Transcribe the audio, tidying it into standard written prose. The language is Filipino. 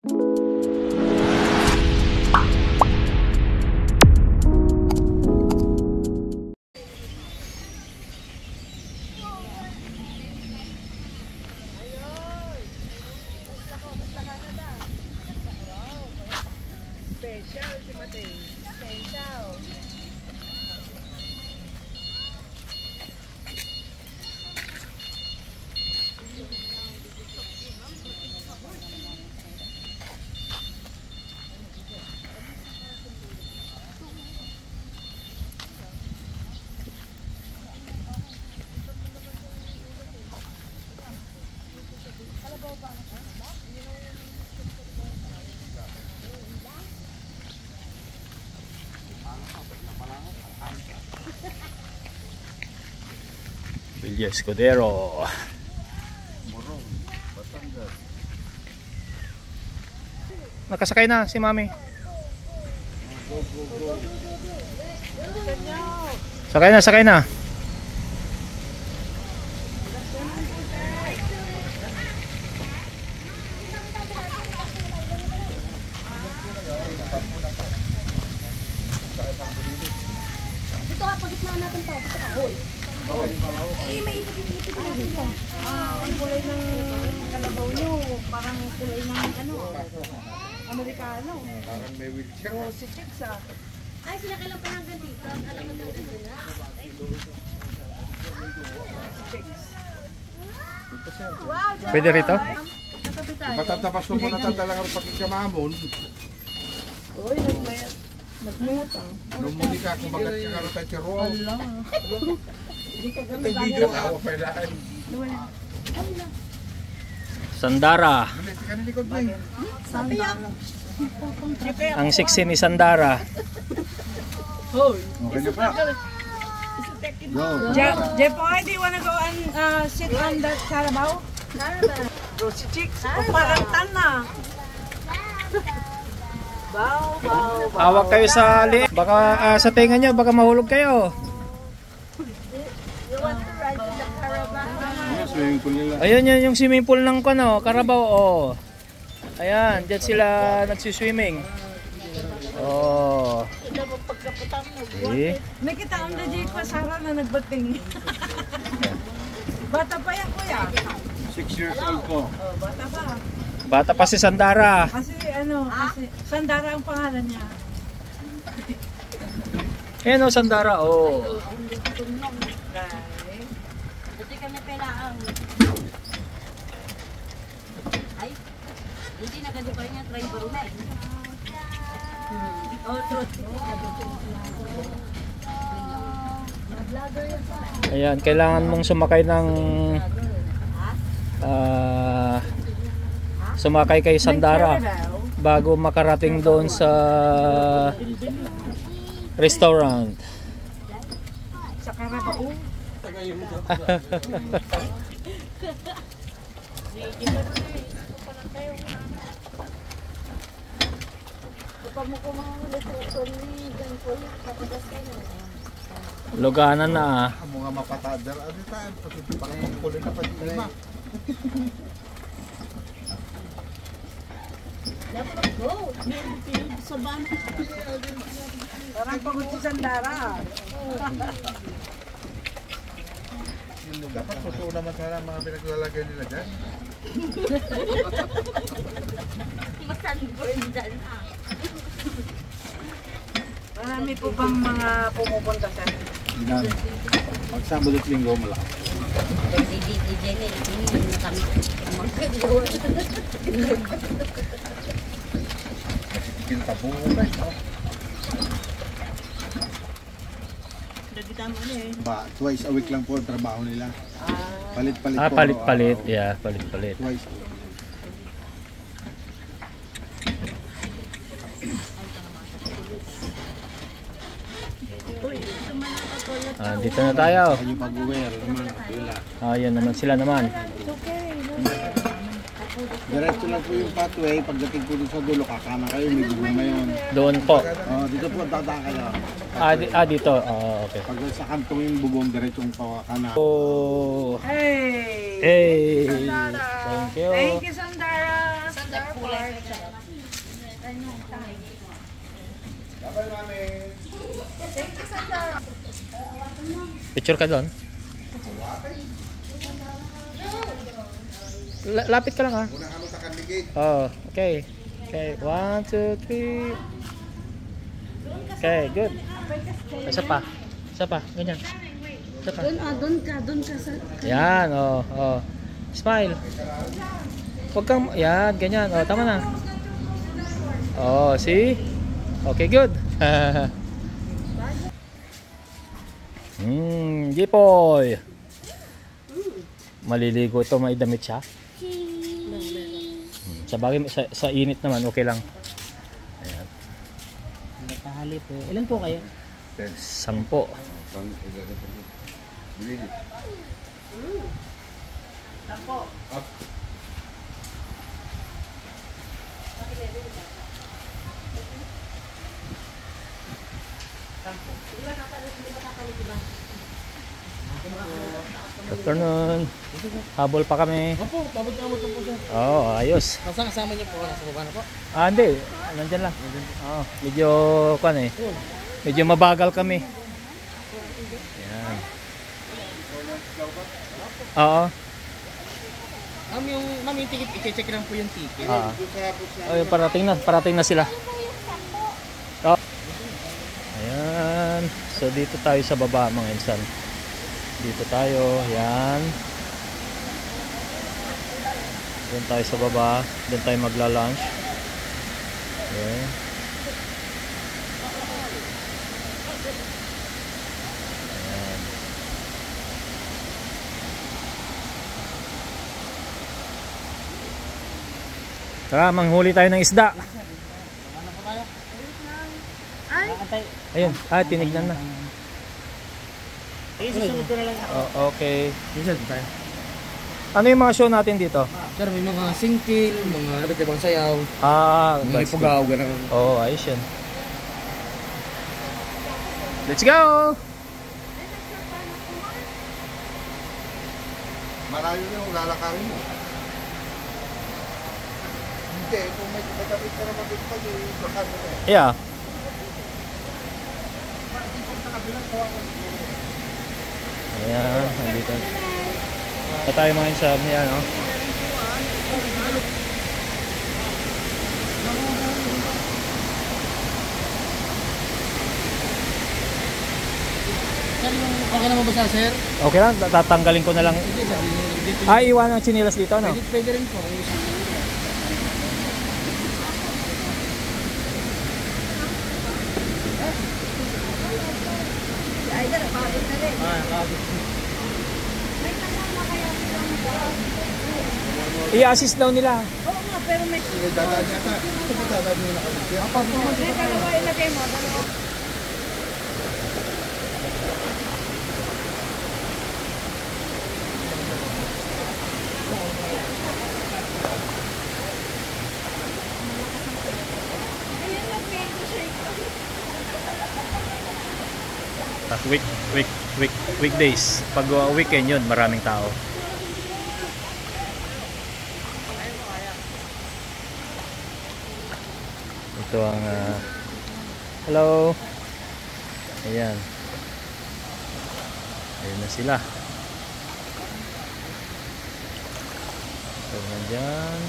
Special si Mateng. Special. Villa Escudero. Nakasakay na si Mami. Sakay na, sakay na. Dito ka, pagitnaan natin to. Dito ka, hoy. Eh, may ipit-ipit na dito. Ang kulay ng kalabaw nyo, parang kulay ng Amerikano. Parang may wheelchair. O, si Chicks Ay, sila kailang pa hanggang dito. Alam mo daw dito na. Wow, Pwede rito? Matatapas mo muna talaga ng pagkikamamon. Uy, nagmayat Nung muli ka, kumagat ka karoon tayo si Ron. Ito video ka ako pailaan. Sandara. Malit ka nilikod mo eh. Ang sexy ni Sandara. Okay na pa. Go. Jeff, do you wanna go and sit on that Carabao? Go si Chicks. O parang tana. Bow, bow, bow. Hawak kayo sa liit. Baka sa tenga nyo, baka mahulog kayo. You want to ride in the caravan? Swimming pool nila. Ayun yun yung swimming pool ng Carabao. Oh. Ayan, dyan sila nagsiswimming. Oh. Eh. May kita ang DJ ko, Sarah na nagbating. Bata pa yan, kuya. 6 years old ko. Oh, bata pa. Bata pa si Sandara. Kasi kasi Sandara ang pangalan niya. Ayan o, Sandara. Oh. Dati kami pelaang. Ay, hindi na ganito pa rin yung train baro na eh. Oh, truth. Ayan, kailangan mong sumakay ng sumakay kay Sandara bago makarating doon sa restaurant. Sa Carabao. Luganan na Mga mapatadar. Ano tayo? Pagkukulin na pag-ima. Parang pagod si Sandara. Dapat totoo naman sana mga pinaglalagay nila dyan. Masanburn dyan Marami po bang mga pumupunta sa Ginano. Magsabot at linggo mo lang. Kintapo mo ba? Ba, twice a week lang po ang trabaho nila. Palit-palit po. palit-palit. Yeah, palit-palit. Twice. Dito na tayo. Yung pag-uwer naman, wala. Yan naman sila naman. Diretso lang po yung pathway. Pagdating po dun sa dulo, kakana kayo, may bubong na yun. Doon po. Dito po, dadaan kayo. Dito. Okay. Pag sa kantong yung bubong, diretso yung pakana. Oh. Hey! Hey. Sandara! Thank you. Thank you, Sandara! Sandara po. Picture ka doon. Lapit ka lang ha. Muna kami sa kanligid. Oh, okay. Okay, 1, 2, 3. Okay, good. Isa pa. Isa pa, ganyan. Isa pa. Doon ka sa... Yan, oh, oh. Smile. Huwag kang, yan, ganyan. Oh, tama na. Oh, see? Okay, good. Jipoy. Maliligo ito, may damit siya. Sa bagay, sa init naman, okay lang. Ayan. Nakahali po. Ilan po kayo? 10. Bilili. Up. Afternoon. Habol pa kami. Opo, pabot na mo ito po sir. Oo, ayos. Kasama niyo po, nasa baba na po. Ah, hindi. Nandyan lang. Oo, medyo, medyo mabagal kami. Yan. Oo. Ma'am, yung ticket, i-check lang po yung ticket. Oh, yung parating na sila. Oh. Ayan. So dito tayo sa baba mga insan. Dito tayo, yan. Doon tayo sa baba, doon tayo magla-lunch. Okay. Ayan. Tara, manghuli tayo ng isda. Ayun, tinignan na. Susunod ko na lang. Oh, okay. Susunod tayo. Ano yung mga show natin dito? Sir, may mga singkil, mga iba't sayaw, mga Basket. ipugaw, gano'n. Oh, ayos yan. Let's go! Malayo na yung lalakarin mo. Hindi, kung may kapit ka naman dito pag baka mo na. Yeah. Ayan, nandito. Pa tayo mga insab niya, no? Sir, okay naman ba siya, sir? Okay lang, tatanggalin ko na lang. Iwan ang chinilas dito, no? Pwede rin po. I-assist daw nila. Oo nga, pero may... Dadaan yata. Ito ba dadaan nyo na kami? May dalawa ilagay mo. Dalawa. Weekdays. Pag weekend yun, maraming tao. Ito ang hello. Ayan. Ayan na sila. So, nandyan.